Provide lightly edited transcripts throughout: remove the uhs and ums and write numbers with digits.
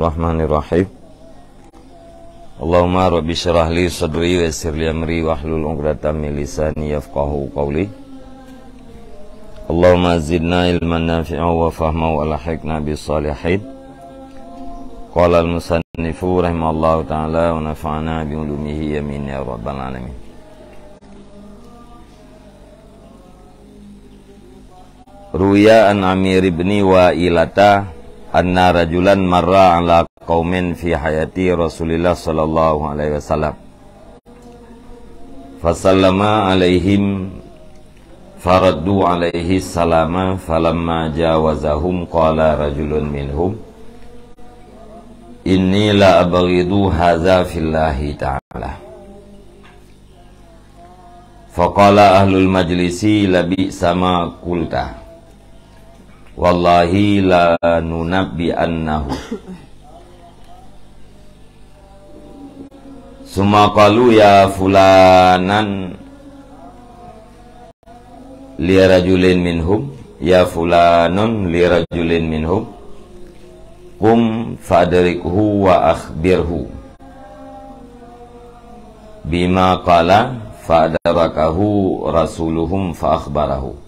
Bismillahirrahmanirrahim. Allahumma rabbi syrah li sadri wa yassir li amri wahlul 'uqdatam min lisani yafqahu qawli. Allahumma zidna ilman nafi'a wa fahma wa alhiqna bis salihin. Qala al-musannifu rahimallahu ta'ala wa nafa'ana bi ulumihi amin ya rabbal alamin. Ruya an Amir ibn Wa'ilata anna rajulan marra ala qaumin fi hayati Rasulillah sallallahu alaihi wasallam fasallama alaihim faraddu alaihi salama falamma jawazahum qala rajulun minhum inni la abghidu hadza fillahi ta'ala faqala ahlul majlisi labi sama qulta wallahi la nunabbi annahu summa qalu ya fulanan li rajulin minhum ya fulanun li rajulin minhum qum fadrikhu wa akhbirhu bima qala fadarakahu rasuluhum fa akhbarahu.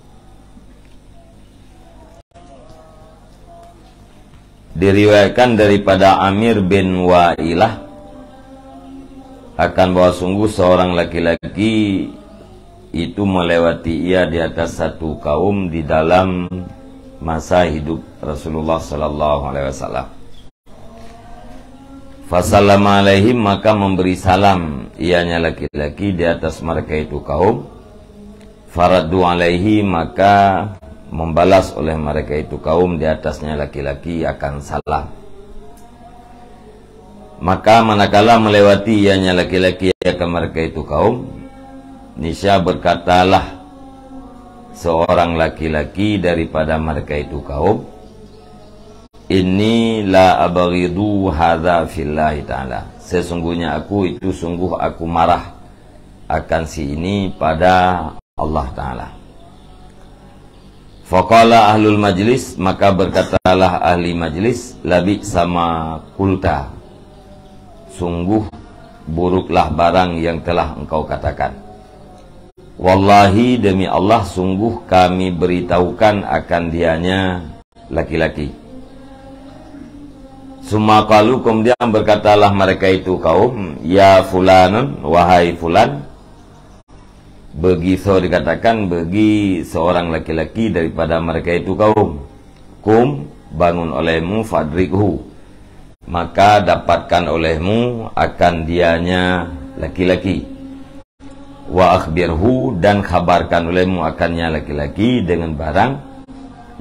Diriwayatkan daripada Amir bin Wa'ilah akan bahwa sungguh seorang laki-laki itu melewati ia di atas satu kaum di dalam masa hidup Rasulullah sallallahu alaihi wasallam. Fasallama alaihim, maka memberi salam ianya laki-laki di atas mereka itu kaum. Faraddu alaihi, maka membalas oleh mereka itu kaum di atasnya laki-laki akan salam. Maka manakala melewati ianya laki-laki akan mereka itu kaum, niscaya berkatalah seorang laki-laki daripada mereka itu kaum, inni la abghidu hadza fillahi ta'ala, sesungguhnya aku itu sungguh aku marah akan si ini pada Allah Ta'ala. Faqala ahlul majlis, maka berkatalah ahli majlis, labi sama kulta, sungguh buruklah barang yang telah engkau katakan. Wallahi, demi Allah, sungguh kami beritahukan akan dianya laki-laki. Summa qalu, kemudian berkatalah mereka itu kaum, ya fulanun, wahai fulan. Begitu dikatakan bagi seorang laki-laki daripada mereka itu kaum, kum, bangun olehmu, fadrikhu, maka dapatkan olehmu akan dianya laki-laki, wa akhbirhu, dan kabarkan olehmu akannya laki-laki dengan barang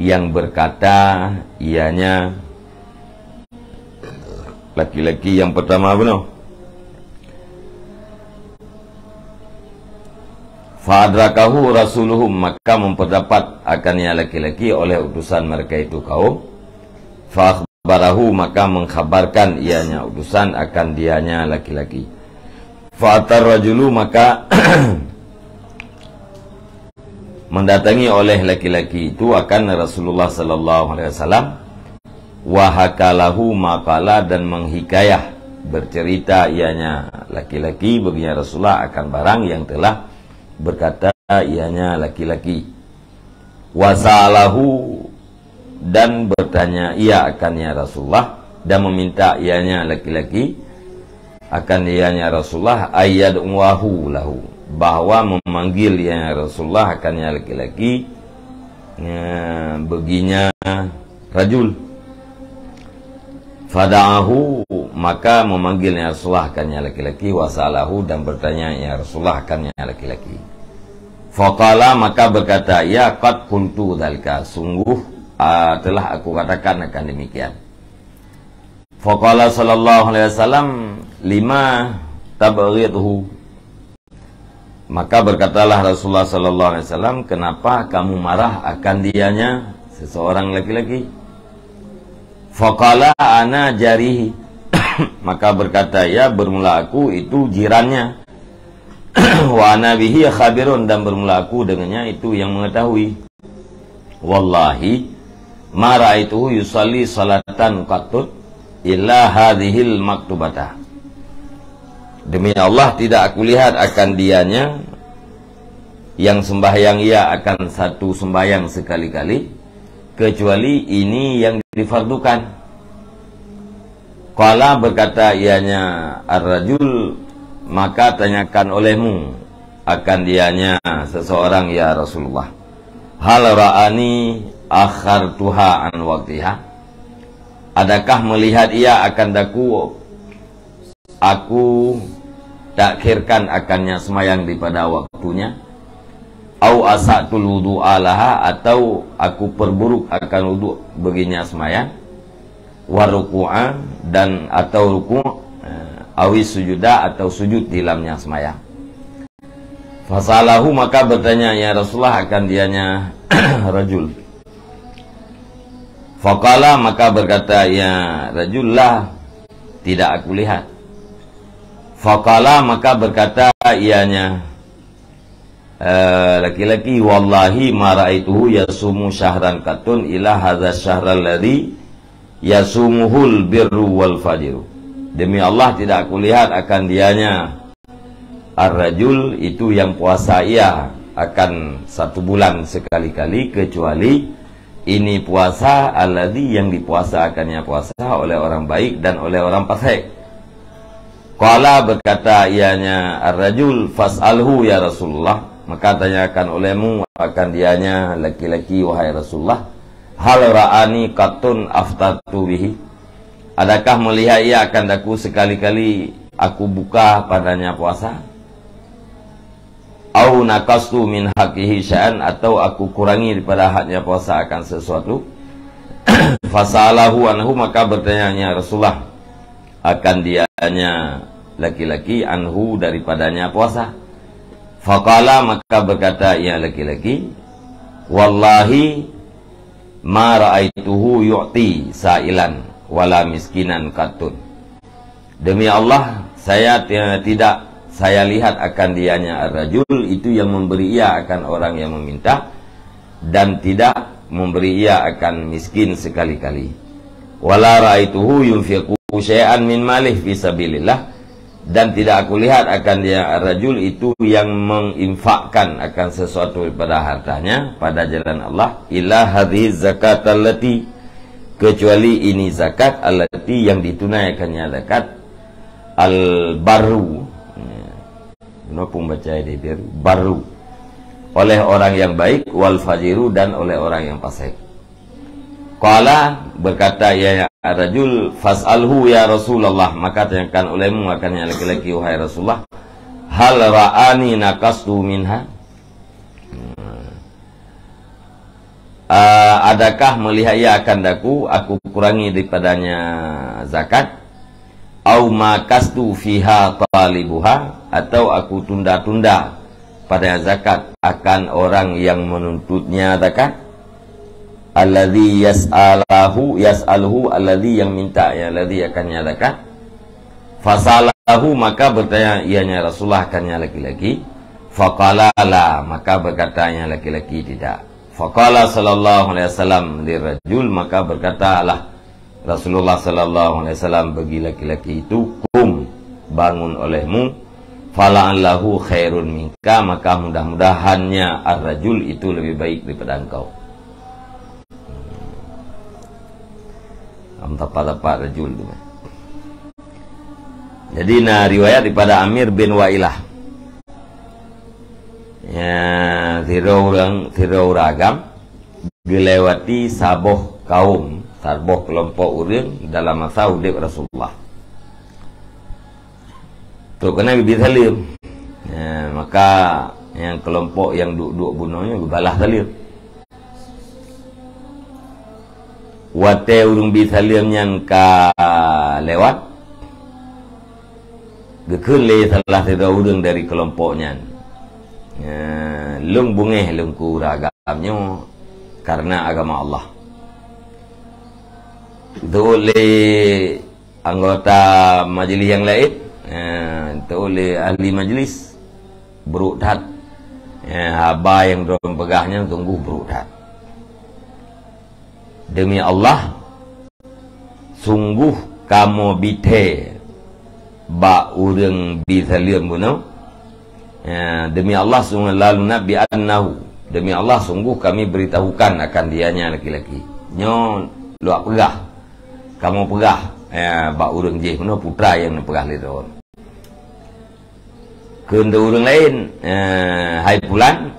yang berkata ianya laki-laki yang pertama benar. Fadrakahu rasuluhum, maka memperdapat akannya laki-laki oleh utusan mereka itu kaum. Fakhbarahu, maka mengkhabarkan ianya utusan akan dianya laki-laki. Fa'atar rajulu, maka mendatangi oleh laki-laki itu akan Rasulullah sallallahu alaihi wasallam, wa hakalahu maqala, dan menghikayah bercerita ianya laki-laki baginya Rasulullah akan barang yang telah berkata ianya laki-laki. Wasalahu, dan bertanya ia akannya Rasulullah, dan meminta ianya laki-laki akan ianya Rasulullah, ayyad'uhu lahu, bahwa memanggil ianya Rasulullah akannya laki-laki baginya rajul. Fada'ahu, maka memanggilnya Rasulullah akannya laki-laki, wasalahu, dan bertanya ya Rasulullah akannya laki-laki. Faqala, maka berkata, ya qad qultu dzalika, sungguh telah aku katakan akan demikian. Faqala sallallahu alaihi wasallam, lima tabghidhu, maka berkatalah Rasulullah sallallahu alaihi wasallam, kenapa kamu marah akan dianya seseorang laki-laki? Faqala ana jarihi, maka berkata ya, bermula aku itu jirannya. Wa ana bihi khabirun, dan bermula aku dengannya itu yang mengetahui. Wallahi ma ra'aituhu yusalli salatan qattut, illa hadhil maktubata. Demi Allah tidak aku lihat akan dianya yang sembahyang ia akan satu sembahyang sekali-kali kecuali ini yang difardukan. Qala berkata ianya ar-rajul, maka tanyakan olehmu akan dianya seseorang ya Rasulullah, hal ra'ani akhartuha an waqtiha, adakah melihat ia akan aku takhirkan akannya semayang daripada waktunya, au asatul wudu'a laha, atau aku perburuk akan wudu baginya semayang, wa ruku'a, dan atau ruku', awis sujuda, atau sujud di dalamnya semayang. Fasalahu, maka bertanya ya Rasulullah akan dianya rajul. Faqala, maka berkata ya rajul, lah, tidak aku lihat. Faqala, maka berkata ianya laki-laki, wallahi ma ra'aituhu yasumu syahran katun ila hadza syahral ladzi yasumuhul birru wal fajiru. Demi Allah tidak aku lihat akan dianya ar-rajul itu yang puasa ia akan 1 bulan sekali-kali kecuali ini puasa alladzi yang dipuasa akannya puasa oleh orang baik dan oleh orang fasik. Qala, berkata ianya ar-rajul, fas'alhu ya Rasulullah, maka tanyakan olehmu akan dianya laki-laki wahai Rasulullah, hal ra'ani qatun aftatu bihi, adakah melihat ia akan aku sekali-kali aku buka padanya puasa, au naqastu min haqqihi sya'an, atau aku kurangi daripada haknya puasa akan sesuatu. Fasalahu anhu, maka bertanya Rasulullah akan dianya laki-laki anhu daripadanya puasa. Faqala, maka berkata ia laki-laki, wallahi ma ra'aituhu yu'ti sa'ilan wala miskinan katun. Demi Allah saya lihat akan dianya ar-rajul itu yang memberi ia akan orang yang meminta dan tidak memberi ia akan miskin sekali-kali. Wala ra'aituhu yunfiqu syai'an min malih fi sabilillah, dan tidak aku lihat akan dia ar-rajul itu yang menginfakkan akan sesuatu pada hartanya pada jalan Allah, illa hadhihi zakat allati, kecuali ini zakat allati yang ditunaikannya zakat al-barru, kenapa baca dia baru, oleh orang yang baik, wal fajiru, dan oleh orang yang fasik. Qala, berkata ya rajul, fas'alhu ya Rasulullah, maka tanyakan olehmu akannya laki-laki wahai Rasulullah, hal ra'ani naqastu minha, adakah melihat ia akan aku kurangi daripadanya zakat, au makastu fiha talibuha, atau aku tunda-tunda pada zakat akan orang yang menuntutnya zakat, alladzi yas'aluhu alladzi yang minta ya alladzi akannya zakat. Fasalahu, maka bertanya ianya Rasulullah akannya laki-laki. Faqala la, maka berkatanya laki-laki tidak. Faqala sallallahu alaihi wasallam lirajul, maka berkatalah Rasulullah sallallahu alaihi wasallam bagi laki-laki itu, kum, bangun olehmu, fala'allahu khairun minka, maka mudah-mudahannya ar-rajul itu lebih baik daripada engkau. Tepat-tepat rajul itu. Jadi riwayat daripada Amir bin Wa'ilah. Ya, tiro ragam dilewati saboh kaum, saboh kelompok urang dalam masa udip Rasulullah. Tu kena bibi salim. Ya, maka yang kelompok yang duduk bunuhnya balah salim. Wate urung bi salim yang ka lewat gekele salah satu urang dari kelompoknya. Ya, lung bungeh lung kuragamnya karena agama Allah. Itu oleh anggota majelis yang lain, itu oleh ahli majlis beruktat, haba yang dorong pegahnya tunggu beruktat. Demi Allah, sungguh kamu bite ba urang bisalian bunuh. Demi Allah sungguh lalu nabi annahu, demi Allah sungguh kami beritahukan akan dianya laki-laki. Nyo luak pegah, kamu pegah ba urang je bunuh putra yang pegah lidon. Kenda urang lain hai pulan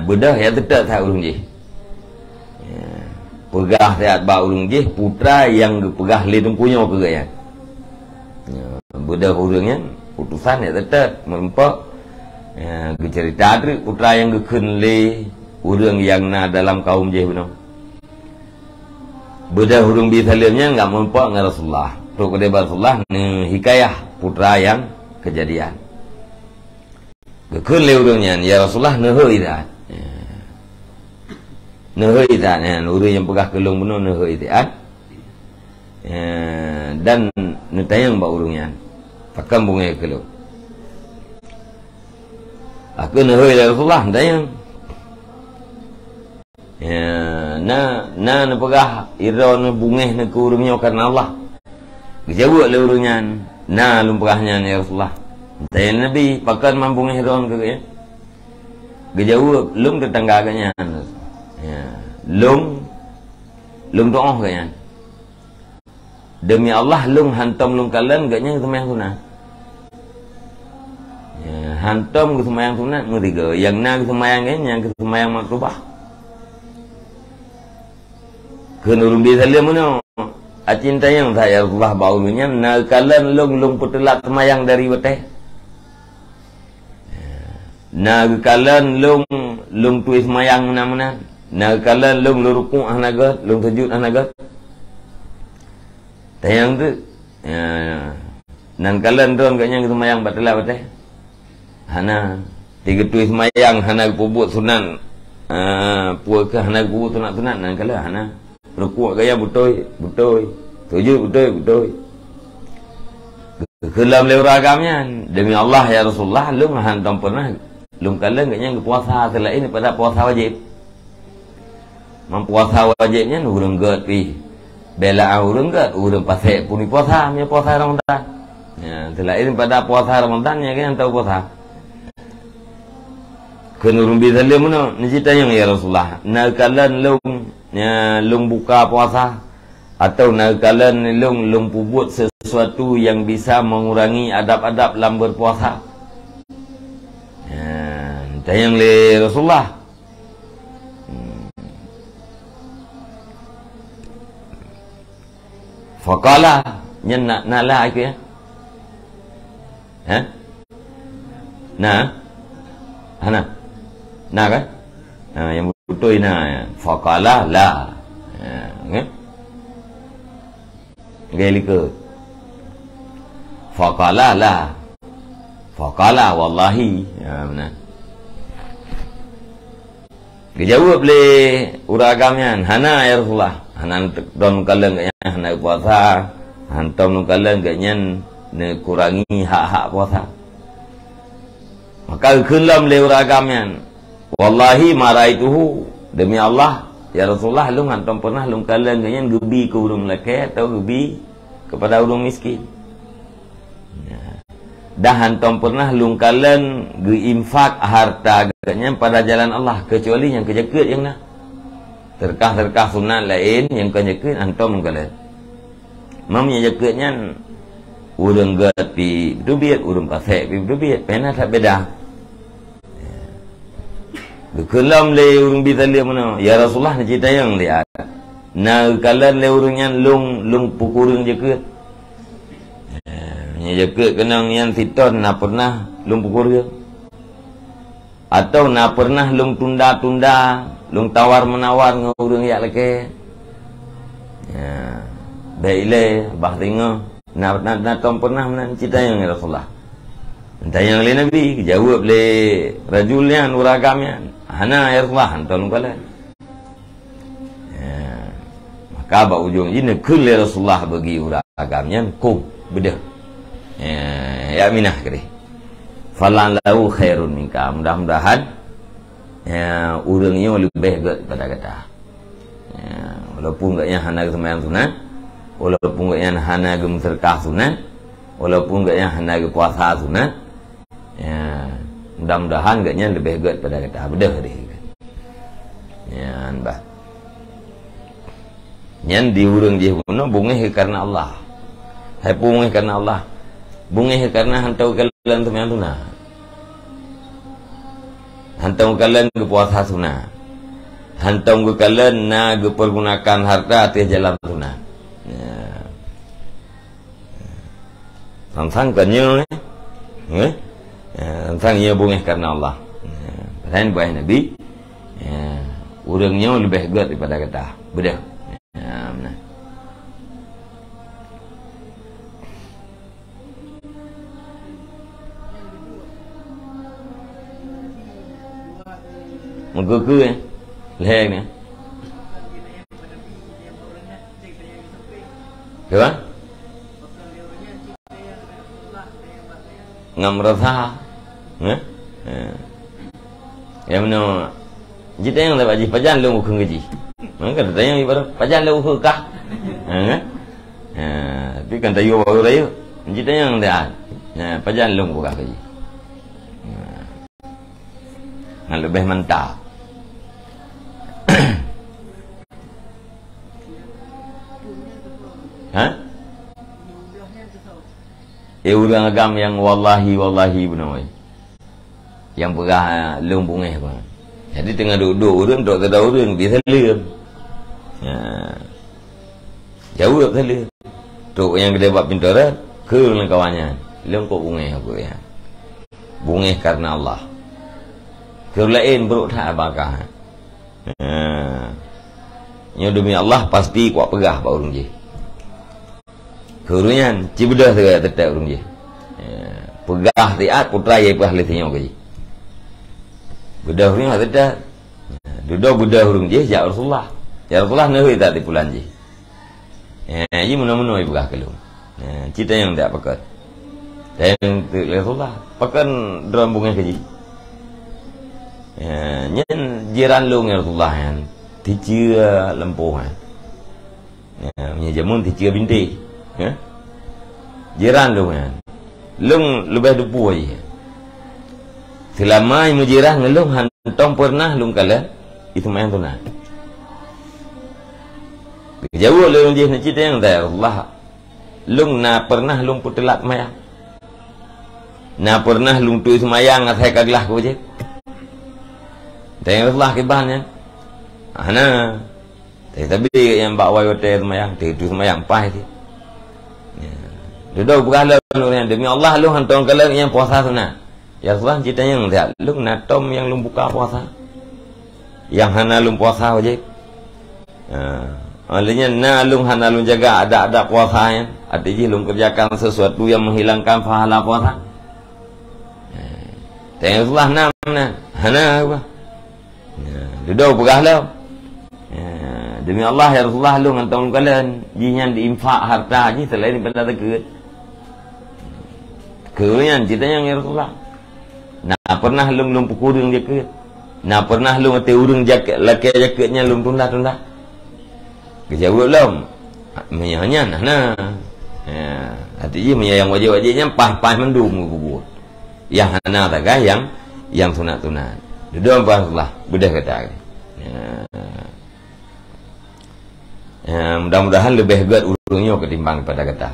bedah ya tetap tak urang je. Pegah tiat ba urang je putra yang pegah lidon punya ke gaya. Bedah urangnya putusan ya tetap mempak cerita ada putra yang gekun le urang yang na dalam kaum je benar. Bedah urang bisalimnya enggak mempak dengan Rasulullah. Tu kedai Rasulullah ni hikayah putra yang kejadian. Gekun le urangnya ya Rasulullah neuheuy dah. Neuheuy dah urang yang pegah kelung benar neuheuy dah. Dan netayang ba urangnya. Pakai bunga kelung. Aku neuheuy Rasulullah netayang. Na pegah ira na bungeh na ku urangnya karena Allah. Gejawab le urangnya na lum pegahnya ya Rasulullah. Netayang Nabi pakai mambungeh ira ke ya. Gejawab lum tetangga agaknya. Lum doa agaknya. Demi Allah lung hantam lung kalian gaknya sembahyang sunat. Hantam ke sembahyang sunat ngeri ke. Yang na ke sembahyang kan yang ke sembahyang makrubah. Kena urung bisalim mana? Acinta yang saya Rasulullah baulunya na kalian lung petelat sembahyang dari beteh. Na kalian lung tuis sembahyang mana-mana. Na kalian lung ruku' hanagat, lung sujud hanagat. Tayang tu nan kalian tuan gaknya ke sembahyang batelah beteh. Hana tiga tuis sembahyang hana pubut sunat. Puak ke hana pubut sunat nan kalian hana rukuk gaya butoi. Sujud butoi. Kelam le ragamnya demi Allah ya Rasulullah lung hantam pernah lung kalian gaknya ke puasa selain pada puasa wajib. Mempuasa wajibnya urang gat pi. Bela urang kat urang pasek pun puasa Ramadan. Ya, selain pada puasa Ramadan ya kan tahu puasa. Kena urang bisalim mana ni cerita yang ya Rasulullah. Na kalian lung buka puasa atau na kalian lung pubut sesuatu yang bisa mengurangi adab-adab dalam berpuasa. Ya, tayang le Rasulullah. Faqala nyen nak lah aku ya. Hana kan? Yang betul na faqala la. Kan? Gelika. Faqala la. Faqala wallahi. Benar. Dijawab le uragamnya hana ya Rasulullah. Hanan don kalian gaknya hana puasa, hantam kalian gaknya ne kurangi hak-hak puasa. Maka kelam le uragamnya. Wallahi maraituhu demi Allah ya Rasulullah lung hantam pernah lung kalian gaknya gebi ke urang lelaki atau gebi kepada urang miskin. Dah hantam pernah lung kalian geinfak harta gaknya pada jalan Allah kecuali yang kejaket yang nak. Terkah sunat lain yang kau jaket hantam kalian. Mamnya jaketnya urang gat pi dubiat urang pasek pi dubiat pena tak beda. Kelam le urang bisalim mana ya Rasulullah ni cerita yang lihat. Na kalian le urangnya lung pukurung jaket. Nya jaket kenang yang siton na pernah lung pukurung. Atau na pernah lung tunda-tunda lung tawar-menawar dengan urang yak leke. Ya. Baiklah, bah tengok. Nak pernah mana cerita yang Rasulullah. Tanya oleh Nabi, jawab le rajulnya uragamnya. Hana ya Rasulullah, hantar kalian. Ya. Maka ba ujung ini kule Rasulullah bagi uragamnya kum bedah. Ya minah kiri. Falan lahu khairun minka. Mudah-mudahan ya urangnya lebih baik pada kata. Ya, walaupun enggaknya hana sembahyang sunat, walaupun gak yang hana ge menterkah sunat, walaupun gak yang hana ge puasa sunat, ya mudah-mudahan gaknya lebih good pada kata bedah dia. Ya bah. Nyan diurang je puno bungeh karena Allah. Hai bungeh karena Allah. Bungeh karena hantau kalian tu yang tuna. Hantau kalian ke puasa sunat. Hantau kalian na ge pergunakan harta atas jalan sunat. Sang-sang kanyo sang ia bungeh karena Allah. Lain buah Nabi. Urangnya lebih good daripada kata bedah. Benar. Mengkuku leh ni. Apa? Ngam rasa. Yang mana jita yang dapat ji pajan lu mukhung gaji. Maka tanya ibarat pajan lu mukhung kah? Tapi kan tayo baru tayo. Jita yang dah. Pajan lu mukhung gaji. Ngan lebih mantap. Urang agam yang wallahi benar. Yang pegah lumbungnya apa. Jadi tengah duduk urang dok tak tahu urang dia salam. Jauh tak salam. Tok yang gede buat pintaran ke dengan kawannya. Lem kok bunga aku ya. Bunga karena Allah. Ke lain beruk tak apakah. Nya demi Allah pasti kuat pegah pak urang je. Kerunya cibudah tetap urang je. Pegah tiat putra ye pegah letinya gaji. Budah urang ada duduk budah urang je ya Rasulullah. Ya Rasulullah nahi tak di pulan je. Ji mana-mana ibu kah kelung. Cita yang tak pakat. Dan Rasulullah pakan dalam bunga gaji. Nyen jiran lu ya Rasulullah kan. Ticia lempuh kan. Punya jamun ticia binti. Jiran lu kan. Lung lebih depu aja. Selama yang mujirah ngelung hantong pernah lung kala itu main tu nak. Jauh lung je nak cerita yang dah Allah. Lung na pernah lung putelat mayang. Na pernah lung tu semayang ngat hai kaglah ko je. Tengok Allah kibannya. Ana. Tapi yang bawa hotel semayang, tu semayang pah dia. Duduk berhala demi Allah lu hantong kalian yang puasa sunat. Ya Rasulullah ceritanya yang tak lu natom yang lu buka puasa. Yang hana lu puasa wajib. Olehnya na lu hana lu jaga ada puasanya. Artinya lu kerjakan sesuatu yang menghilangkan pahala puasa. Tengok Rasulullah na hana apa? Duduk berhala. Demi Allah ya Rasulullah lu hantong kalian jinyan diinfak harta haji selain daripada dekat. Kemudian ceritanya yang Rasulullah. Nah pernah lum pukurung jaket. Nah pernah lum mati urung jaket laki jaketnya lum tunda. Kejauh lum. Menyanya nah. Artinya menyayang wajib-wajibnya pah mendung kubur. Yang hana tak yang sunat-sunat. Duduk Rasulullah bedah kata. Mudah-mudahan lebih hebat urungnya ketimbang pada kata.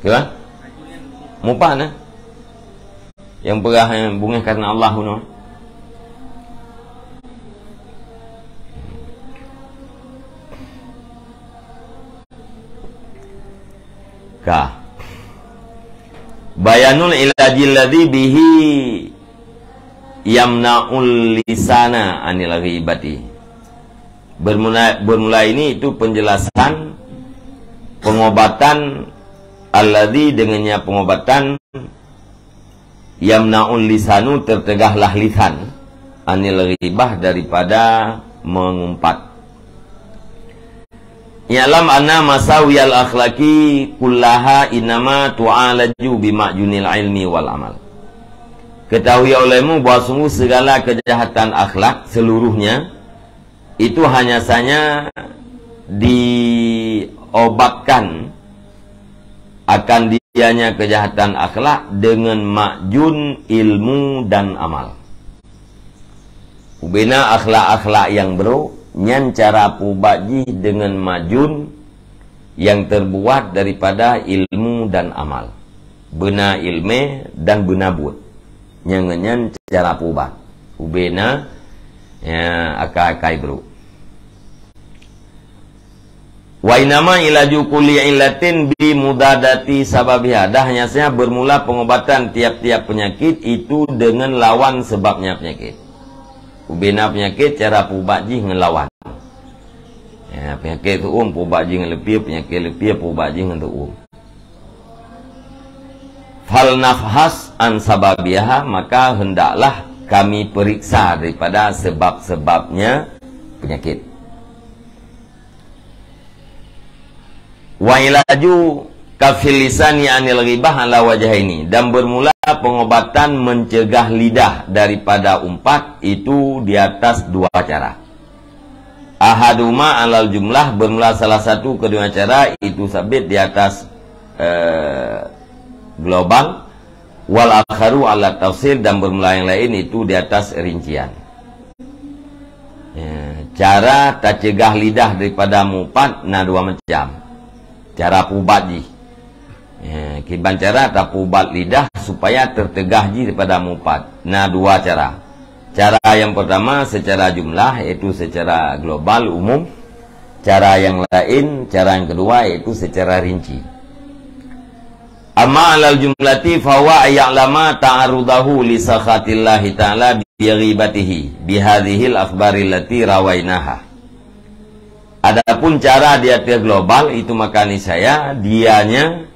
Kira? Mupah na? Yang perah yang bunga karena Allah puno. Ka. Bayanul ilajil ladzi bihi yamna'ul lisana anil ghibati. Bermula ini itu penjelasan pengobatan alladzi dengannya pengobatan yamna'ul lisanu tertegahlah lisan anil ghibah daripada mengumpat. Ya'lam anna masawiyal akhlaqi kullaha inama tu'alaju bima'junil ilmi wal amal. Ketahui olehmu bahawa sungguh segala kejahatan akhlak seluruhnya itu hanya saja diobatkan akan dianya kejahatan akhlak dengan makjun ilmu dan amal. Ubena akhlak-akhlak yang bro, nyan cara pubaji dengan majun yang terbuat daripada ilmu dan amal. Bena ilme dan bena buat. Nyan cara pubat. Ubena ya, akai-akai bro. Wa inama ilaju kulli illatin bi mudadati sababiha. Dah hanya saja bermula pengobatan tiap-tiap penyakit itu dengan lawan sebabnya penyakit. Ubena penyakit cara pubaji ngelawan. Ya, penyakit itu pubaji ngelepih, penyakit lepih pubaji ngentu Fal nafhas an sababiha, maka hendaklah kami periksa daripada sebab-sebabnya penyakit. Wa ilaju kafilisani anil ghibah ala wajhaini, dan bermula pengobatan mencegah lidah daripada umpat itu di atas dua cara. Ahaduma alal jumlah, bermula salah satu kedua cara itu sabit di atas global, wal akharu ala tafsir, dan bermula yang lain itu di atas rincian. Cara tak cegah lidah daripada umpat nah dua macam. Cara pubat ji, kiban cara tak pubat lidah supaya tertegah ji daripada mumpat. Nah dua cara. Cara yang pertama secara jumlah, yaitu secara global umum. Cara yang lain, cara yang kedua yaitu secara rinci. Amma alal jumlati fawa ya'lama ta'arudahu li sakhatillahi ta'ala bi ghibatihi bi hadhil akhbari allati rawainaha. Adapun cara dia global itu maka niscaya dianya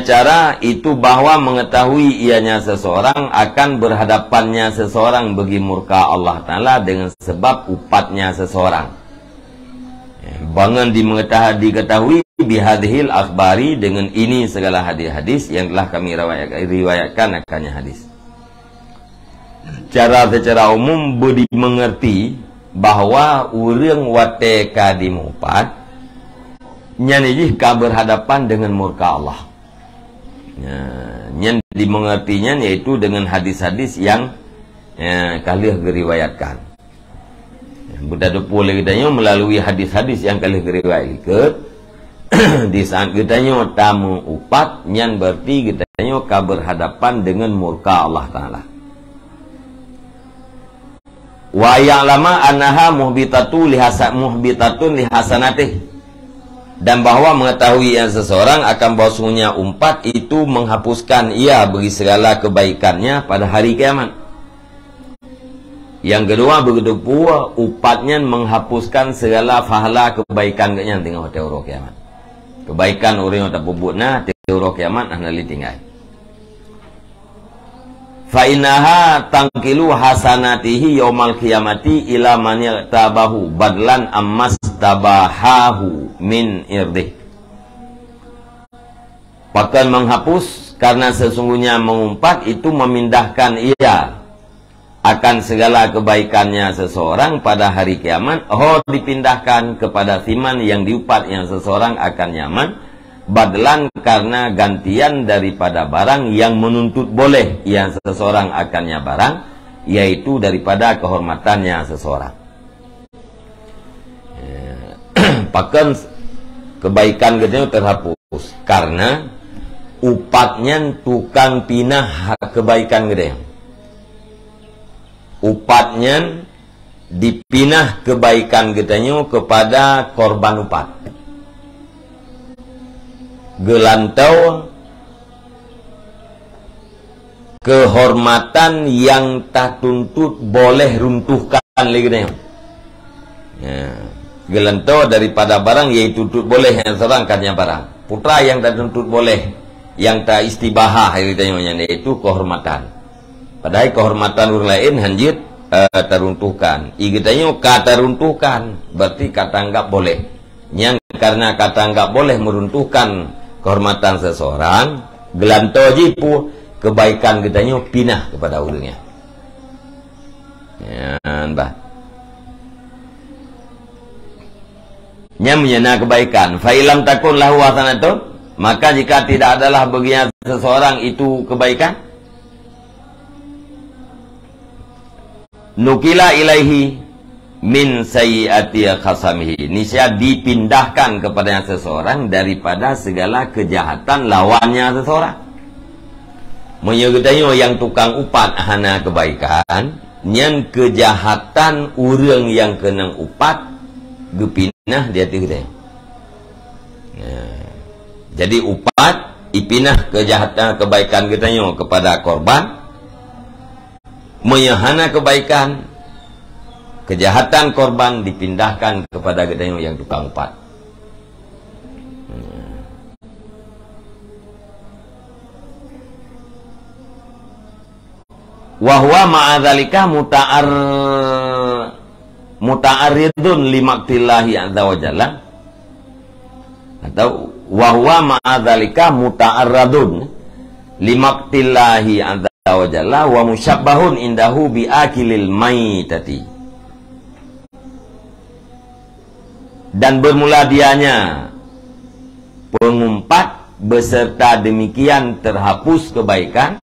cara itu bahwa mengetahui ianya seseorang akan berhadapannya seseorang bagi murka Allah Ta'ala dengan sebab upatnya seseorang. Bangun diketahui bihadhil akhbari, dengan ini segala hadis-hadis yang telah kami riwayatkan akannya hadis. Cara secara umum budi mengerti bahwa urang wate kadimupat nyanijih ka berhadapan dengan murka Allah. Nyan dimengertinya yaitu dengan hadis-hadis yang kalih geriwayatkan. Budak boleh kitanya melalui hadis-hadis yang kalih geriwayatkan. Di saat kitanya tamu upat, nyan berarti kitanya ka berhadapan dengan murka Allah Ta'ala. Wa ya'lama annaha muhbitatun lihasanatih, dan bahwa mengetahui yang seseorang akan bahwasanya umpat itu menghapuskan ia bagi segala kebaikannya pada hari kiamat. Yang kedua begitu pula upatnya menghapuskan segala pahala kebaikan nya tengah teuro kiamat. Kebaikan orang yang tak puputna teuro kiamat ahli tinggal. Fa innaha tangkilu hasanatihi yaumal qiyamati ila man yatabahu badlan ammas tabahahu min irdih. Bahkan menghapus, karena sesungguhnya mengumpat itu memindahkan ia akan segala kebaikannya seseorang pada hari kiamat. Dipindahkan kepada siman yang diupat yang seseorang akan nyaman, badlan karena gantian daripada barang yang menuntut boleh yang seseorang akannya barang, yaitu daripada kehormatannya seseorang. Pakan kebaikan gedenya terhapus karena upatnya tukang pinah kebaikan gedenya. Upatnya dipinah kebaikan gedenya kepada korban upat. Gelantau kehormatan yang tak tuntut boleh runtuhkan lagi. Gelantau daripada barang yaitu tuntut boleh yang seorang katanya barang. Putra yang tak tuntut boleh, yang tak istibahah yaitu kehormatan. Padahal kehormatan orang lain hanjit teruntuhkan. Igetanya kata runtuhkan berarti kata anggap boleh. Yang karena kata anggap boleh meruntuhkan kehormatan seseorang, gelantau jipu kebaikan kitanya pinah kepada orangnya. Ya, bah. Nya menyena kebaikan. Fa ilam takun lahu hasanatun, maka jika tidak adalah baginya seseorang itu kebaikan, nukila ilaihi min sayyiati khasamihi, niscaya dipindahkan kepadanya seseorang daripada segala kejahatan lawannya seseorang. Menyebutnya yang tukang upat hana kebaikan, nyan kejahatan orang yang kena upat gepinah dia tu kita. Jadi upat ipinah kejahatan kebaikan kita kepada korban, menyahana kebaikan, kejahatan korban dipindahkan kepada kita yang tukang upat. Wahwa ma'adzalika muta'arridun limaktillahi azza wa jalla, atau wahwa ma'adzalika muta'arradun limaktillahi azza wa jalla wa musyabbahun indahu biakilil maitati. Dan bermula dianya pengumpat beserta demikian terhapus kebaikan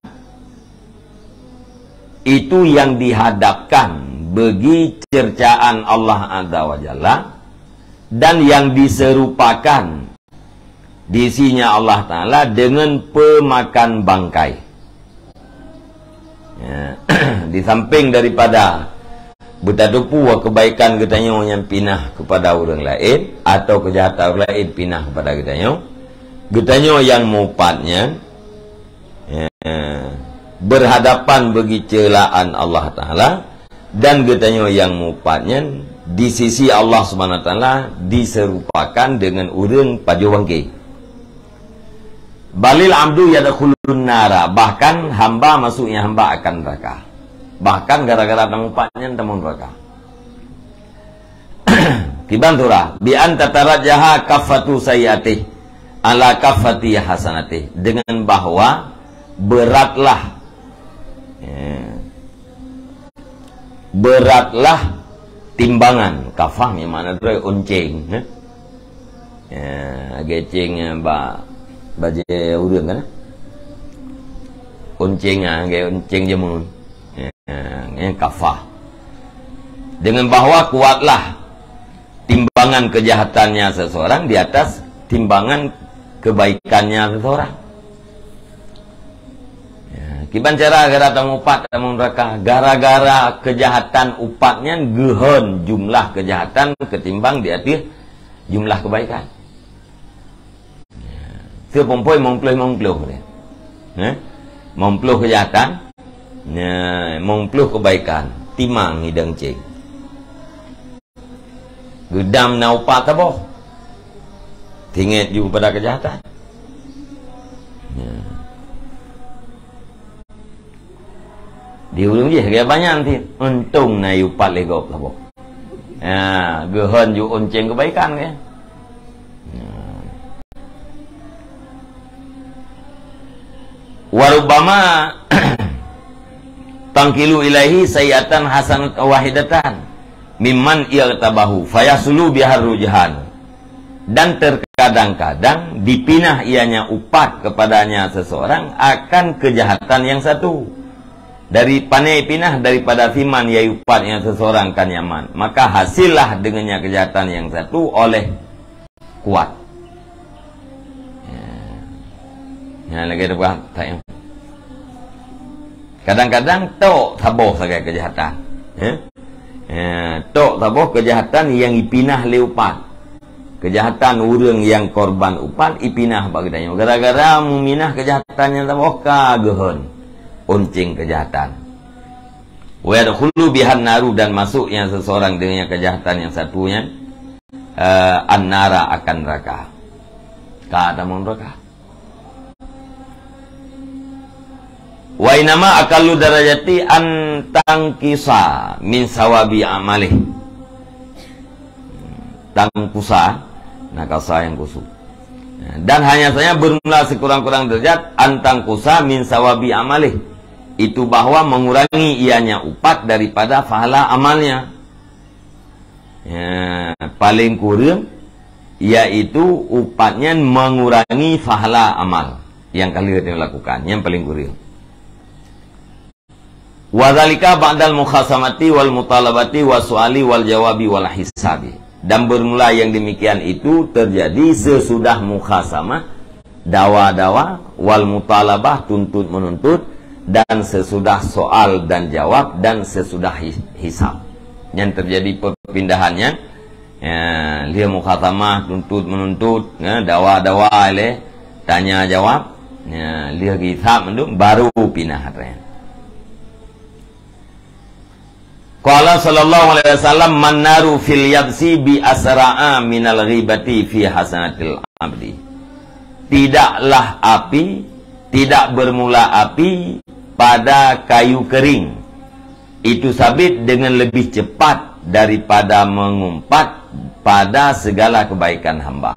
itu yang dihadapkan bagi cercaan Allah Azza wa Jalla, dan yang diserupakan disinya Allah Ta'ala dengan pemakan bangkai. Ya. Di samping daripada bertadupu kebaikan katanya yang pinah kepada orang lain, atau kejahatan orang lain pinah kepada katanya yang mupatnya berhadapan bagi celaan Allah Ta'ala, dan katanya yang mupatnya di sisi Allah Subhanahu Wa Ta'ala diserupakan dengan urang pajawangke. Balil abdu yadkhulun nara, bahkan hamba masuknya hamba akan neraka, bahkan gara-gara mupatnya temun neraka. Kibantura bi anta tarajaha kafatu sayyati ala kafati hasanati, dengan bahwa beratlah beratlah timbangan kafah yang mana tu onceng, geceng baje urang kan, onceng onceng jemun, kafah, dengan bahwa kuatlah timbangan kejahatannya seseorang di atas timbangan kebaikannya seseorang. Kiban cara gara tang upat tang neraka, gara-gara kejahatan upatnya gehon jumlah kejahatan ketimbang di atas jumlah kebaikan. Seu pompoi mongpluh dia. Mongpluh kejahatan, mongpluh kebaikan, timang hidang ceng. Gedam na upat apa? Tinget juga pada kejahatan. Di ulung je gaya banyak nanti untung na upat legop lah. Gehon ju onceng kebaikan ke. Warubama tangkilu ilahi sayyatan hasanat wahidatan mimman i'tabahu fayasulu bihar rujahan, dan terkadang-kadang dipinah ianya upat kepadanya seseorang akan kejahatan yang satu. Dari panai pinah daripada firman ya upatnya seseorang kan nyaman, maka hasillah dengannya kejahatan yang satu oleh kuat. Lagi ada buat tak. Kadang-kadang tok taboh sebagai kejahatan. Tok taboh kejahatan yang ipinah le upat. Kejahatan orang yang korban upat ipinah bagdanya. Gara-gara meminah kejahatan yang taboh kagehon onceng kejahatan. Wa yadkhulu bihan naru, dan masuknya seseorang dengan kejahatan yang satunya an-nara akan neraka. Ka mon neraka. Wa inama akallu darajati antangkisa min sawabi amalih. Tangkusa, nakasa yang kusuk. Dan hanya saja bermula sekurang-kurang derajat antangkusa min sawabi amalih, itu bahwa mengurangi ianya upat daripada pahala amalnya. Ya, paling kurang yaitu upatnya mengurangi pahala amal yang kalian lakukan, yang paling kurang. Wadzalika ba'dal mukhasamati wal mutalabati wasu'ali wal jawabi wal hisabi. Dan bermula yang demikian itu terjadi sesudah mukhasamah, dawa-dawa, wal mutalabah, tuntut menuntut, dan sesudah soal dan jawab, dan sesudah hisab. Yang terjadi perpindahannya, dia mukhasamah, tuntut menuntut, dawa-dawa, tanya jawab, dia hisab, baru pindah. Qala sallallahu alaihi wasallam, man naru fil yabsi bi asra'a minal ghibati fi hasanatil abdi. Tidaklah api, tidak bermula api pada kayu kering. Itu sabit dengan lebih cepat daripada mengumpat pada segala kebaikan hamba.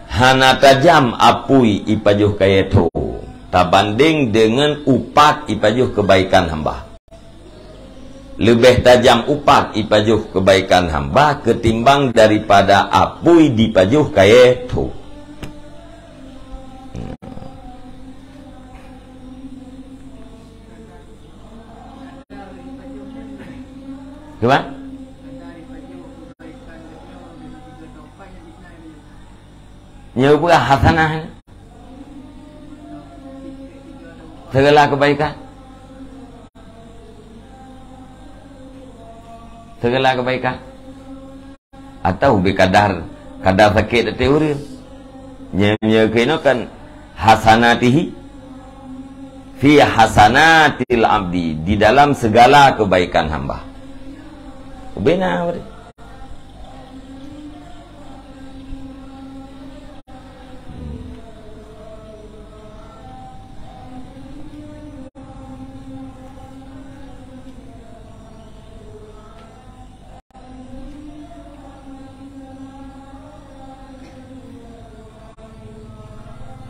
Hana tajam apui ipajuh kayeto, tabanding dengan upat ipajuh kebaikan hamba. Lebih tajam upat ipajuh kebaikan hamba ketimbang daripada apui dipajuh kaya tu. Gimana? Nyebuah hasanah, segala kebaikan. Segala kebaikan atau berkadar sakit teori nya kena kan hasanatihi fi hasanatil abdi, di dalam segala kebaikan hamba. Benar.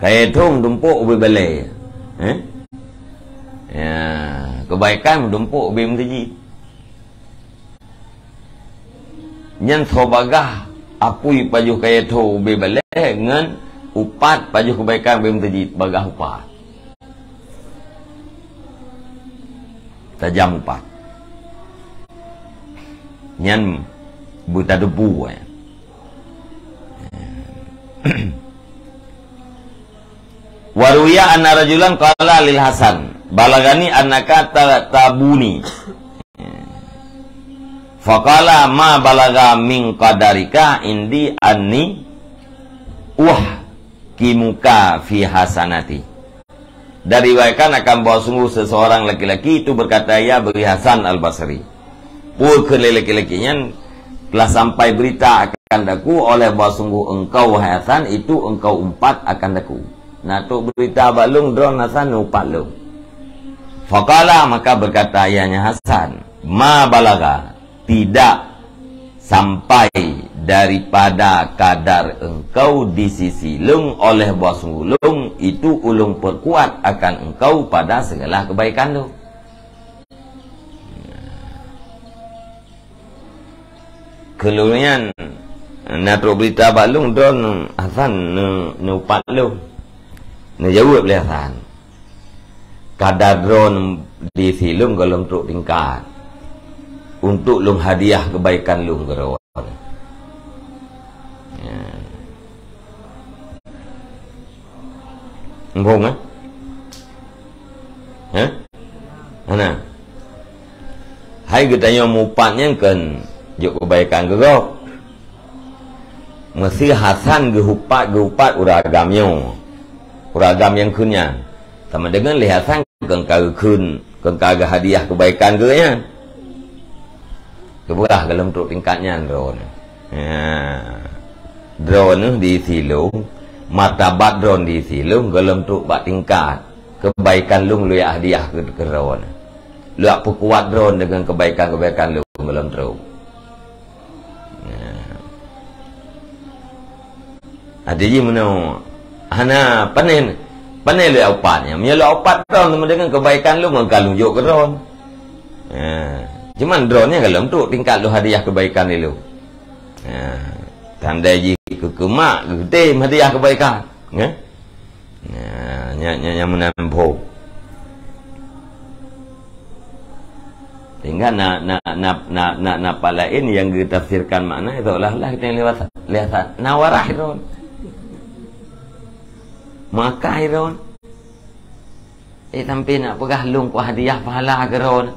Kayak itu mendumpuk ubi balai. Ya, kebaikan mendumpuk ubi menteji. Nyan sobagah apui pajuh kayak itu ubi balai dengan upat pajuh kebaikan ubi menteji bagah upat. Tajam upat. Nyan buta debu ya. Waruya anna rajulan qala lil Hasan balagani annaka tabuni faqala ma balaga min qadarika indi anni kimuka fi hasanati. Dari riwayatkan akan bahwa sungguh seseorang laki-laki itu berkata, ya beri Hasan al-Basri, ke laki-lakinya telah sampai berita akan daku oleh bahwa sungguh engkau Hasan itu engkau umpat akan daku. Nah tu berita balung drone Hasan upat lu. Faqala, maka berkata ayahnya Hasan, ma balaga, tidak sampai daripada kadar engkau di sisi lung oleh bos ulung itu ulung perkuat akan engkau pada segala kebaikan lu. Keluarnya nak berita balung drone Hasan upat lu. Jawab boleh Hasan. Kadar drone di silung kalau untuk tingkat untuk lung hadiah kebaikan lung gerawan. Ngong mana? Hai kita yang mupatnya kan juk kebaikan gerok. Mesti Hasan gehupat uragamnya. Uragam yang kunnya sama dengan lihasan kengkar kun kengkar hadiah kebaikan ke ya keberah dalam untuk tingkatnya drone drone di silung matabat drone di silung dalam untuk bak tingkat kebaikan lung lu ya hadiah ke drone lu perkuat drone dengan kebaikan-kebaikan lung dalam terus ada je mana hana panen Pandai lu opatnya. Menyalah opat drone dengan kebaikan lu ngangkal lunjuk ke drone. Cuman drone-nya kalau untuk tingkat lu hadiah kebaikan lu. Tanda ji ke mak gede hadiah kebaikan. Nya menampung. Sehingga nak lain yang ditafsirkan makna itu olah-olah kita lihat nawarah drone. Maka iron sampai nak pegah lung ku hadiah pahala ke ron.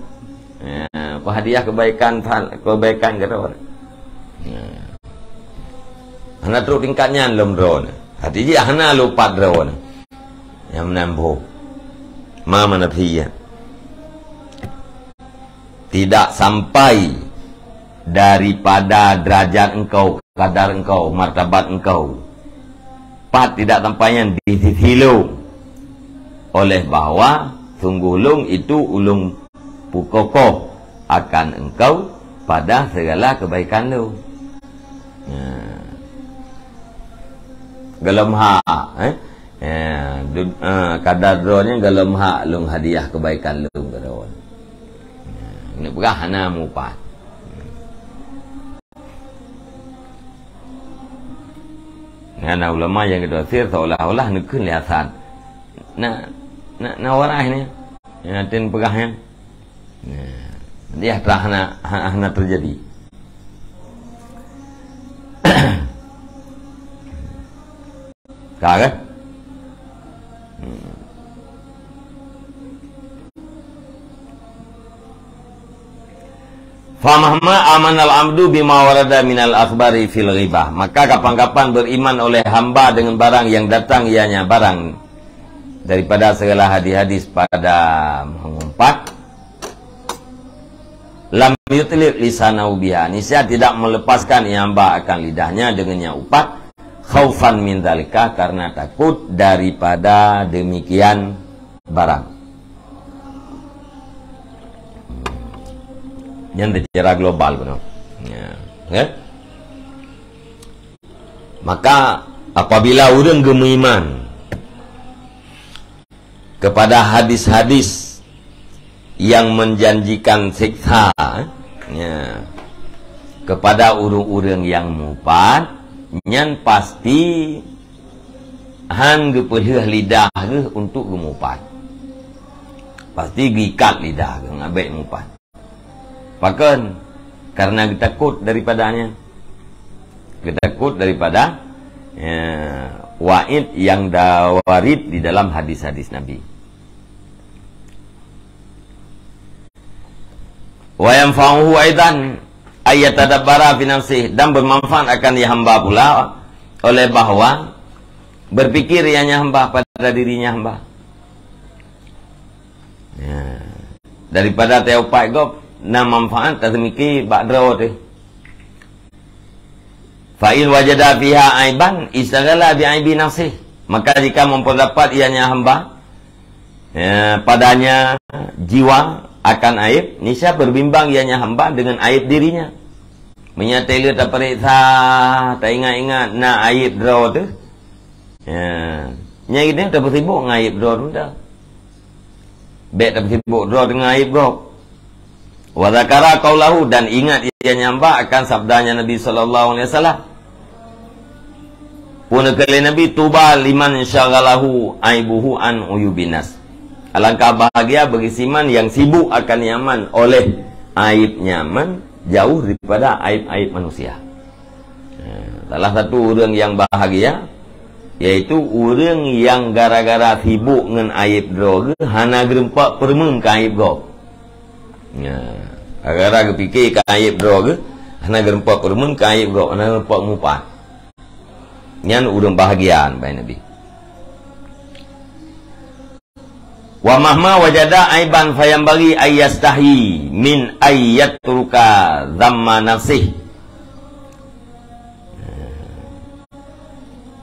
Ku hadiah kebaikan ke ron. Hana terus tingkatnya lum ron. Hati dia hana lupa ron. Yang menambah. Mana dia tidak sampai daripada derajat engkau, kadar engkau, martabat engkau. Tidak tampaknya di sisi lung oleh bahwa sungguh lung itu ulung pukokoh akan engkau pada segala kebaikan lu. Galam ha kadar dronya galam ha lung hadiah kebaikan lu garon. Ini berah hana mupat. Karena ulama yang kedosir seolah-olah nukun liasan nak warah ini dan pegahnya dia telah hana terjadi. Kan? Famahma amanal amdu bima warada minal akhbari fil ghibah. Maka kapan-kapan beriman oleh hamba dengan barang yang datang ianya barang daripada segala hadis-hadis pada mengumpat. Lam yutliq lisanau biha. Nisya tidak melepaskan ia hamba akan lidahnya dengannya upat. Khaufan min dzalika, karena takut daripada demikian barang. Yang secara global benar. Ya. Maka apabila orang beriman kepada hadis-hadis yang menjanjikan siksa kepada orang-orang yang mupat, nyan pasti hang gepeuh lidah ge untuk gemupat. Pasti gikat lidah ge ngabek mupat. Pakan karena kita takut daripadanya. Kita takut daripada wa'id yang dawarid di dalam hadis-hadis Nabi. Wa yanfa'uhu aidan ayat tadabbara fi nafsihi, dan bermanfaat akan dia hamba pula oleh bahwa berpikir ianya hamba pada dirinya hamba. Daripada teopai gop na manfaat tazmiki ba'dra tu. Fa in wajada fiha aiban istaghala bi aibi nafsihi, maka jika memperdapat ianya hamba padanya jiwa akan aib, niscaya berbimbang ianya hamba dengan aib dirinya. Menyatakan tak periksa, tak ingat-ingat nak aib draw tu. Nya ini tak bersibuk dengan aib draw tu dah. Baik tak bersibuk draw dengan aib draw. Wa zakara qaulahu, dan ingat ianya hamba akan sabdanya Nabi sallallahu alaihi wasallam. Pun kali Nabi, tuba liman syaghalahu aibuhu an uyubinas. Alangkah bahagia bagi siman yang sibuk akan nyaman oleh aib nyaman jauh daripada aib-aib manusia. Salah satu orang yang bahagia yaitu orang yang gara-gara sibuk dengan aib droga hana gerempak permen ke aib go. Gara-gara fikir ke aib droga hana gerempak permen ke aib go, hana gerempak mupat. Nyan orang bahagiaan baik Nabi. Wa mahma wajada aiban fayambagi ayyastahi min ayyatruka dhamma nafsih.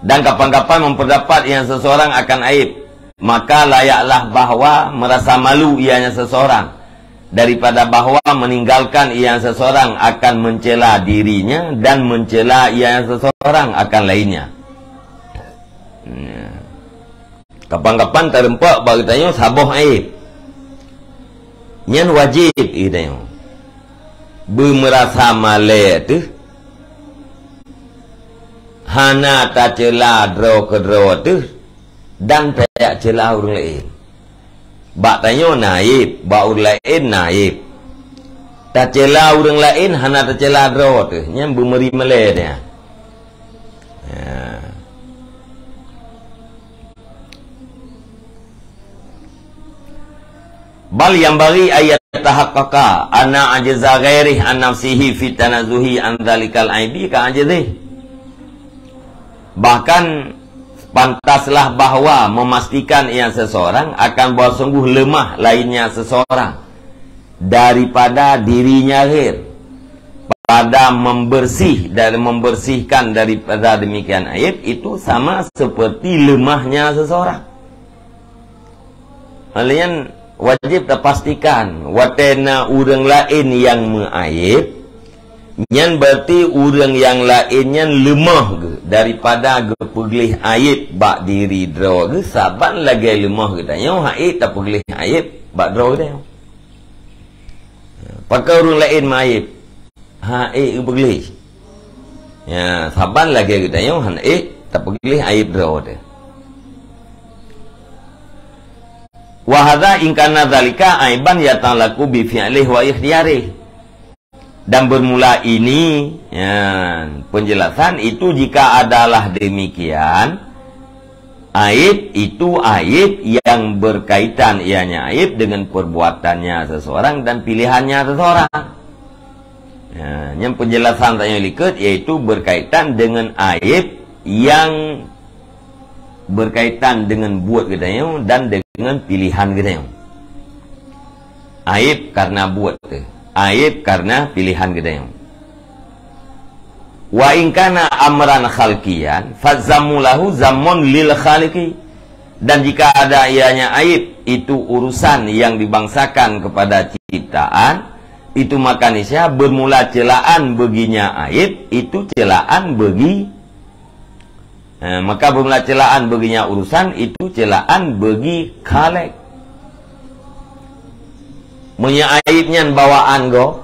Dan kapan-kapan memperdapat yang seseorang akan aib, maka layaklah bahwa merasa malu ianya seseorang daripada bahwa meninggalkan ianya seseorang akan mencela dirinya dan mencela ianya seseorang akan lainnya. Kapan-kapan terempak bagi tanya saboh aib. Nyan wajib tanya. Bermerasa malai tu. Hana tak celah draw ke draw tu. Dan tak celah orang lain. Bak tanya naib, bak orang lain naib. Tak celah orang lain, hana tak celah draw tu. Nyan bermeri malai dia. Bal yang bagi ayat tahaqqaqa anna ajza ghairihi an nafsihi fi tanazuhi an dzalikal aibi ka ajzi. Bahkan pantaslah bahawa memastikan yang seseorang akan bahawa sungguh lemah lainnya seseorang daripada dirinya akhir pada membersih dan membersihkan daripada demikian aib itu sama seperti lemahnya seseorang. Kalian wajib terpastikan watena orang lain yang mengaib nyan berarti orang yang lainnya lemah ke daripada ke pegelih aib bak diri draw ke saban lagi lemah ke tanya aib tak pegelih aib bak draw dia pakai orang lain mengaib aib ke pegelih ya saban lagi ke tanya aib tak pegelih aib draw dia. Wahada ingkana dzalika aiban yatalaku bi fi'lihi wa ikhtiyarihi. Dan bermula ini ya, penjelasan itu jika adalah demikian aib itu aib yang berkaitan ianya aib dengan perbuatannya seseorang dan pilihannya seseorang. Ya, yang penjelasan tanya likut yaitu berkaitan dengan aib yang berkaitan dengan buat kita dan dengan pilihan kita. Aib karena buat tu. Aib karena pilihan kita. Wa in kana amran khalqiyan fazamulahu zammun lil khaliqi. Dan jika ada ianya aib itu urusan yang dibangsakan kepada ciptaan, itu maka niscaya bermula celaan baginya aib itu celaan bagi maka bermula celaan baginya urusan itu celaan bagi Khalik. Punya aibnya bawaan go,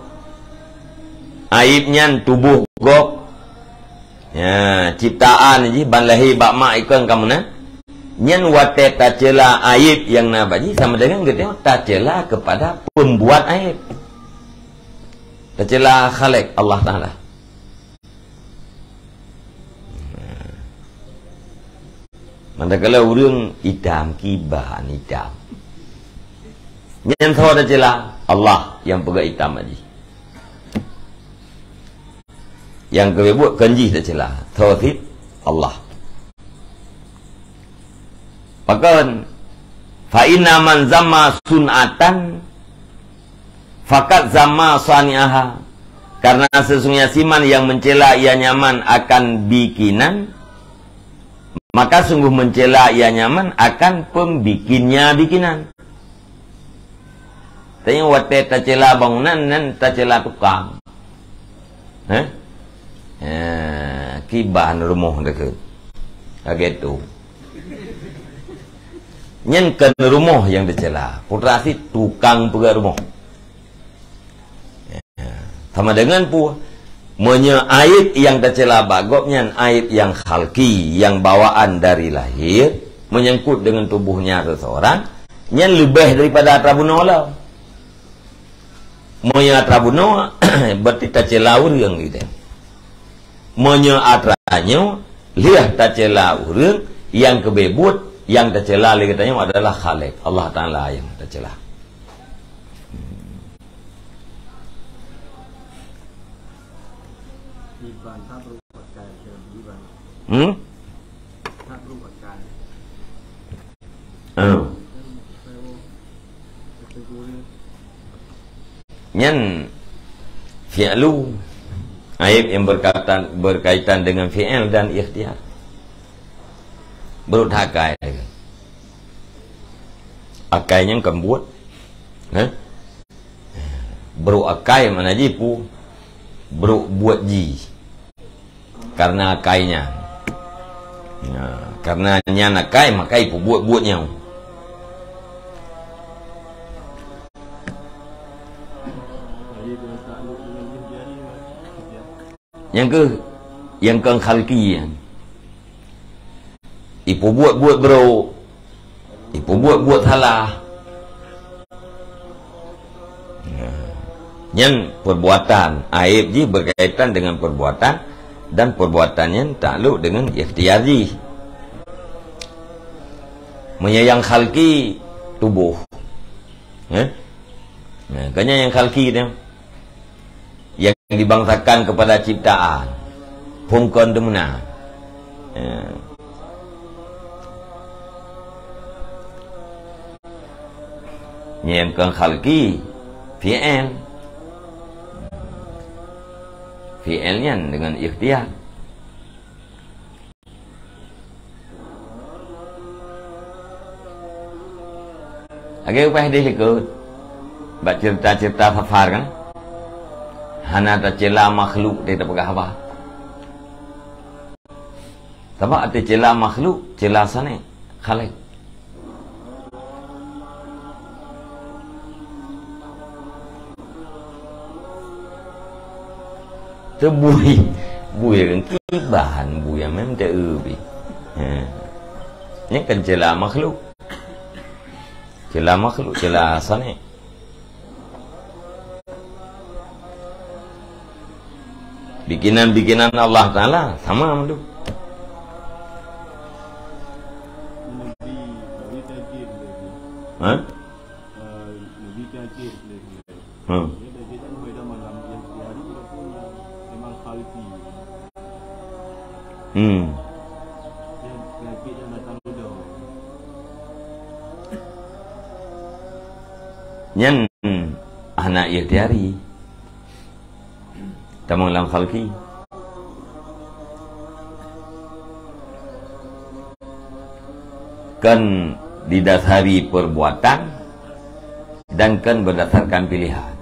aibnya tubuh go, ya ciptaan ji ban lahir bak mak ikon kamu na, nyen wate tak cela aib yang nabaji sama dengan kita tak cela kepada pembuat aib, tak cela Khalik Allah Taala. Manakala orang hitam kibah hitam. Yang tahu ada celah Allah yang pegang hitam aja. Yang kebuat kanji tak celah. Tauhid Allah. Bahkan fa inna man zamma sun'atan fakat zamma sani'aha. Karena sesungguhnya siman yang mencela ia nyaman akan bikinan, maka sungguh mencela ia nyaman akan pembikinnya bikinan. Tanya wate tak cela bangunan dan tak cela tukang. Kibahan rumah dekat. Kaget tu. Nyenkan rumah yang dicela. Putra si tukang pegang rumah. Sama dengan pu aib yang tercela bagopnya aib yang khalqi yang bawaan dari lahir menyangkut dengan tubuhnya seseorang yang lebih daripada atrabuno lah. Monya atrabuno berarti tercela urang gitu. Monya atranyo lihat tercela urang yang kebebut yang tercela lagi katanya adalah Khalik Allah Taala yang tercela. Nyan fi'lu aib yang berkaitan dengan fi'il dan ikhtiar. Berut hakai. Akainya kan buat. Berut akai mana jipu. Berut buat ji. Karena akainya. Karena nya nakai makai pu buat-buatnya. Yang ke khalqi ipu buat-buat bro, ipu buat-buat salah. Yang perbuatan aib ji berkaitan dengan perbuatan, dan perbuatannya takluk dengan ikhtiari. Menyayang khalqi tubuh. Makanya yang khalqi dia yang dibangsakan kepada ciptaan. Pungkon demuna. Yang ke khalqi fi'il. Fi'ilnya dengan ikhtiar. Agak upah dia ikut baca cerita-cerita Fafar kan. Hana tak cela makhluk dia tak pegang apa. Sebab ada cela makhluk, cela sana khalik. Terbui yang kibahan yang memang tak ubi. Ini kan cela makhluk. Cela makhluk, cela sana. Bikinan-bikinan Allah Ta'ala sama tu. Yang anak ikhtiari tamang lam khalqi kan didasari perbuatan dan kan berdasarkan pilihan.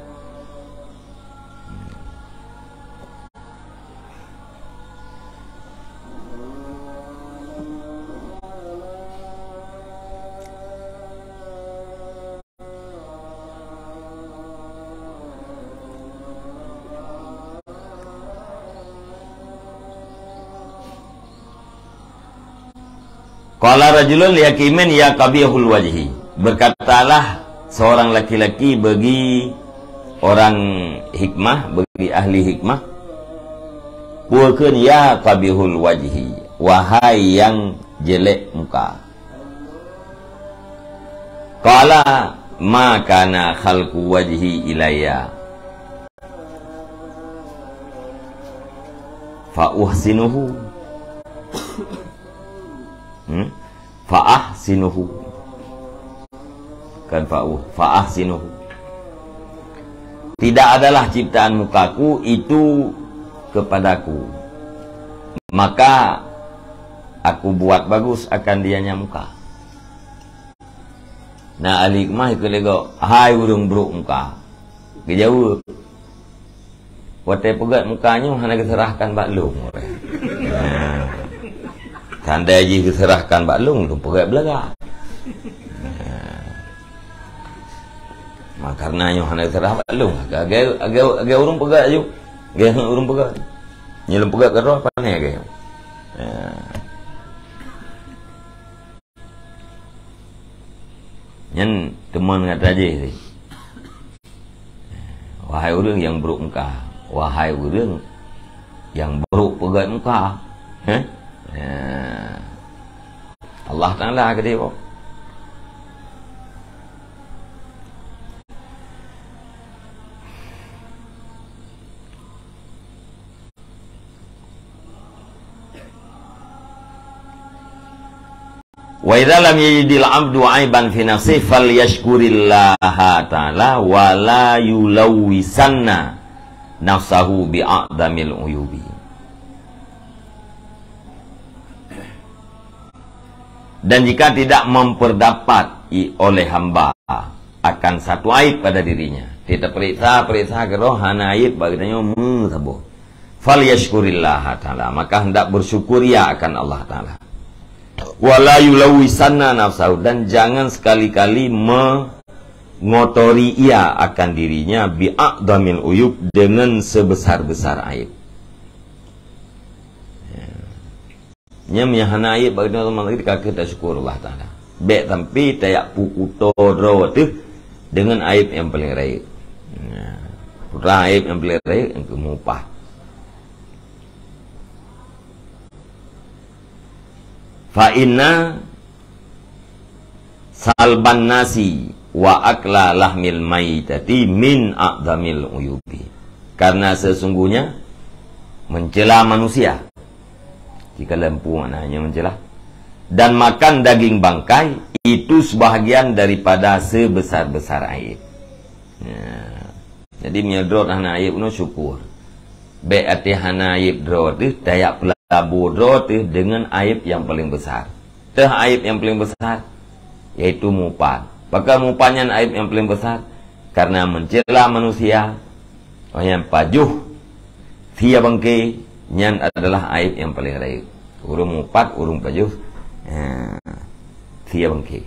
Qala rajulun lihakimin ya qabihul wajhi. Berkatalah seorang laki-laki bagi orang hikmah, bagi ahli hikmah, Pulkeun ya qabihul wajhi, wahai yang jelek muka. Qala ma kana khalqu wajhi ilayya fa uhsinuhu fa'ahsinuhu kan fa'ahsinuhu. Tidak adalah ciptaan mukaku itu kepadaku, maka aku buat bagus akan dianya muka. Nah alikmah itu lego hai urung bro muka kejauh watai pegat mukanya hana keserahkan baklung. Tanda aja diserahkan baklung tu pegat belaga. Karena nyo hana serah baklung agak urung pegat aja. Agak urung pegat. Nyelem pegat ke roh pane agak. Nyen teman kata aja ni. Wahai urang yang buruk muka, wahai urang yang buruk pegat muka. Allah Ta'ala kata dia. Wa idza lam yajidil 'abdu 'aiban fi nafsihi falyashkurillaha ta'ala wa la yulawwisanna nafsahu bi'adamil uyubi. Dan jika tidak memperdapat oleh hamba akan satu aib pada dirinya, kita periksa ke rohana aib bagainya mengsabuh, falyashkurillaha ta'ala, maka hendak bersyukur ya akan Allah Ta'ala. Wala yulawisanna nafsahu, dan jangan sekali-kali mengotori ia akan dirinya bi'aqdamil uyub, dengan sebesar-besar aib. Nya hana aib bagi Allah lagi kakek tak syukur Allah Ta'ala. Baik tapi tayak pukuto draw tu dengan aib yang paling raib. Putra aib yang paling raib yang kemupah. Fa inna salban nasi wa akla lahmil maitati min aqdamil uyubi. Karena sesungguhnya mencela manusia, jika lempu maknanya mencela, dan makan daging bangkai itu sebahagian daripada sebesar-besar aib. Jadi menyedot hana aib no syukur. Berarti hana aib drot tu dayak pelabu drot tu dengan aib yang paling besar. Teh aib yang paling besar yaitu mupan. Maka mupannya aib yang paling besar karena mencela manusia. Yang pajuh via bangkai nyan adalah aib yang paling raib. Urung mupat, urung pajuh via bangkai.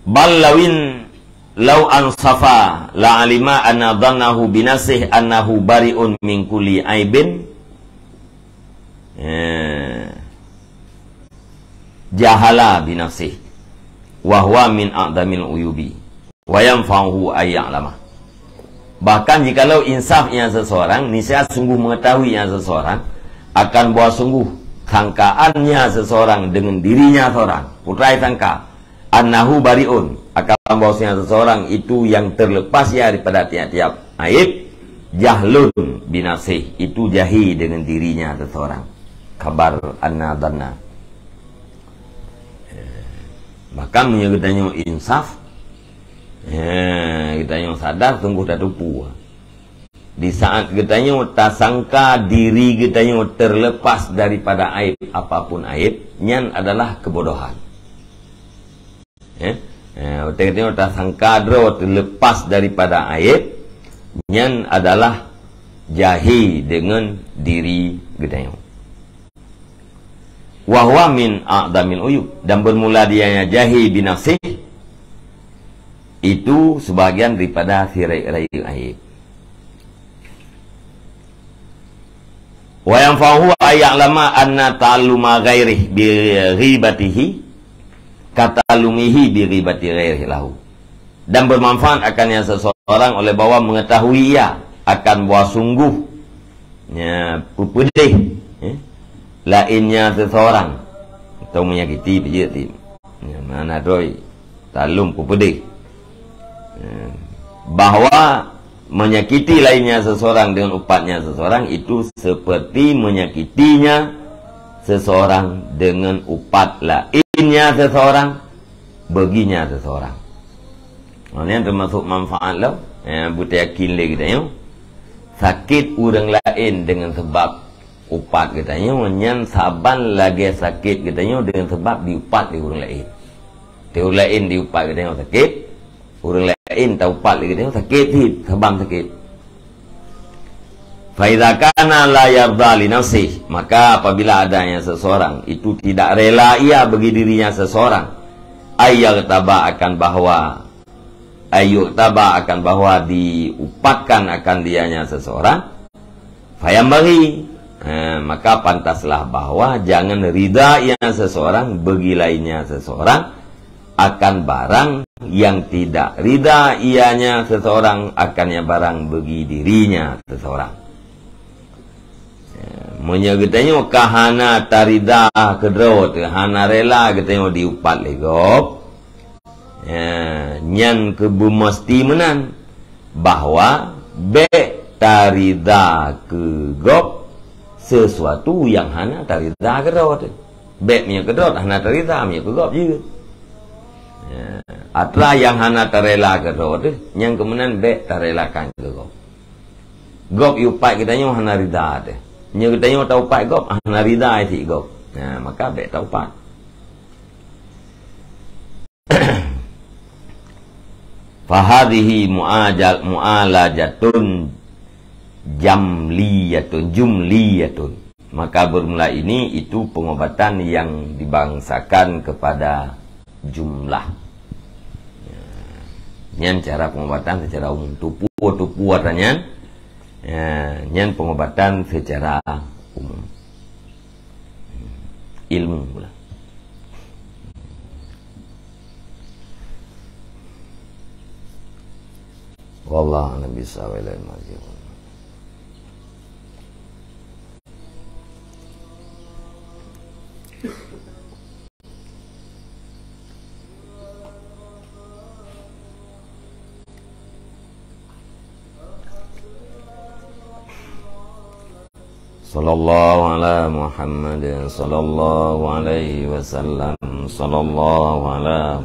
Ballawin law ansafa la alima anna dhannahu binasih annahu bari'un min kulli aibin jahala binafsih wa huwa min a'damil uyubi wa yanfa'uhu ayya'lama. Bahkan jikalau insafnya seseorang, niscaya sungguh mengetahui yang seseorang, akan buat sungguh sangkaannya seseorang dengan dirinya seorang, putrai sangka annahu bari'un, akan bahwasanya seseorang itu yang terlepas ya daripada tiap-tiap aib, jahlun binafsih, itu jahil dengan dirinya seseorang. Kabar anna dhanna. Bahkan menyebutnya insaf, kita yang sadar sungguh tak tupu. Di saat kita yang tak sangka diri kita yang terlepas daripada aib apapun aibnya adalah kebodohan. Kita tak sangka terlepas daripada aib nyan adalah jahil dengan diri kita yang. Wahwa min a'damil uyub, dan bermula dianya jahil binafsih itu sebagian daripada sirai-rai aib. Wa yanfa'uhu ayya'lama anna ta'alluma ghairihi bi ghibatihi kata'allumihi bi ghibati ghairihi lahu. Dan bermanfaat akannya seseorang oleh bahwa mengetahui ia akan bahwa sungguh pupedih lainnya seseorang atau menyakiti begitu. Mana doi talum pupedih bahwa menyakiti lainnya seseorang dengan upatnya seseorang itu seperti menyakitinya seseorang dengan upat lainnya seseorang baginya seseorang. Ini termasuk manfaat lah. Buta yakin lagi kita sakit orang lain dengan sebab upat kita nyan saban lagi sakit kita dengan sebab diupat di orang lain. Di orang lain diupat kita sakit, orang lain tak upat lagi kita sakit sih, sebab sakit. Fa idza kana la yarda li nafsihi, maka apabila adanya seseorang itu tidak rela ia bagi dirinya seseorang, ayyataba akan bahwa diupatkan akan dianya seseorang, fayambaghi, maka pantaslah bahwa jangan ridha yang seseorang bagi lainnya seseorang akan barang yang tidak ridha ianya seseorang akannya barang bagi dirinya seseorang. Menyebutnya kahana tarida kedrot, hana rela katanya diupat legop. Nyan kebumasti menan bahwa be tarida kegop sesuatu yang hana tarida kedrot. Be punya kedrot hana tarida punya kegop juga. Atra yang hana tarela kedrot yang kemudian be tarelakan kegop. Gop yupai kita nyo hana rida deh. Nyo kita nyo tau pai gop hana rida isi gop. Maka be tau pai. Fahadhihi mu'alajatun jumliyatun. Maka bermula ini itu pengobatan yang dibangsakan kepada jumlah. Nyan cara pengobatan secara umum. Tupu artinya nyan pengobatan secara umum. Ilmu pula. Wallahu a'lam bishawab. Sallallahu ala Muhammad sallallahu alaihi wasallam sallallahu ala